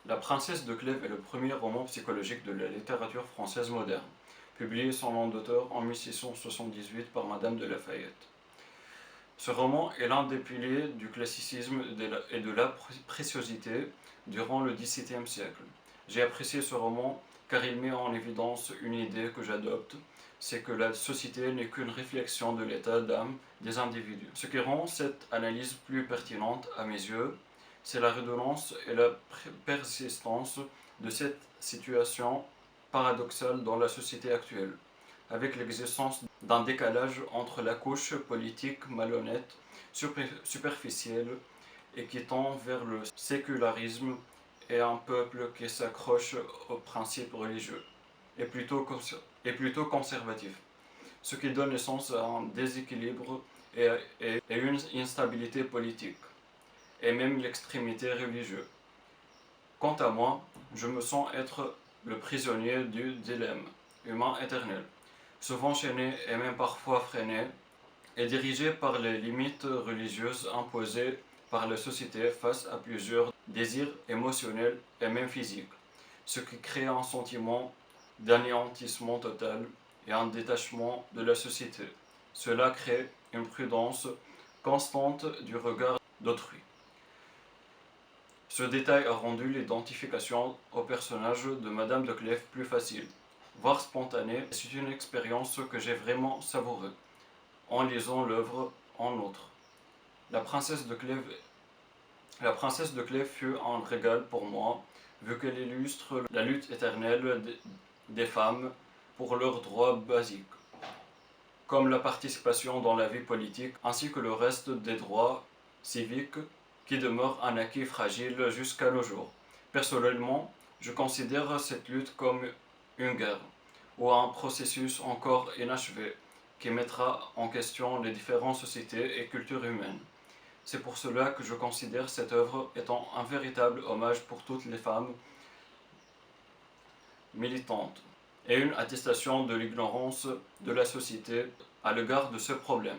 La princesse de Clèves est le premier roman psychologique de la littérature française moderne, publié sans nom d'auteur en 1678 par Madame de Lafayette. Ce roman est l'un des piliers du classicisme et de la préciosité durant le XVIIe siècle. J'ai apprécié ce roman car il met en évidence une idée que j'adopte, c'est que la société n'est qu'une réflexion de l'état d'âme des individus. Ce qui rend cette analyse plus pertinente à mes yeux, c'est la redondance et la persistance de cette situation paradoxale dans la société actuelle, avec l'existence d'un décalage entre la couche politique malhonnête, superficielle et qui tend vers le sécularisme et un peuple qui s'accroche aux principes religieux et plutôt conservatif, ce qui donne naissance à un déséquilibre et une instabilité politique, et même l'extrémité religieuse. Quant à moi, je me sens être le prisonnier du dilemme humain éternel, souvent chaîné et même parfois freiné, et dirigé par les limites religieuses imposées par la société face à plusieurs désirs émotionnels et même physiques, ce qui crée un sentiment d'anéantissement total et un détachement de la société. Cela crée une prudence constante du regard d'autrui. Ce détail a rendu l'identification au personnage de Madame de Clèves plus facile, voire spontanée, et c'est une expérience que j'ai vraiment savourée en lisant l'œuvre en outre. La princesse de Clèves La princesse de Clèves fut un régal pour moi, vu qu'elle illustre la lutte éternelle des femmes pour leurs droits basiques, comme la participation dans la vie politique, ainsi que le reste des droits civiques qui demeurent un acquis fragile jusqu'à nos jours. Personnellement, je considère cette lutte comme une guerre, ou un processus encore inachevé, qui mettra en question les différentes sociétés et cultures humaines. C'est pour cela que je considère cette œuvre étant un véritable hommage pour toutes les femmes militantes et une attestation de l'ignorance de la société à l'égard de ce problème.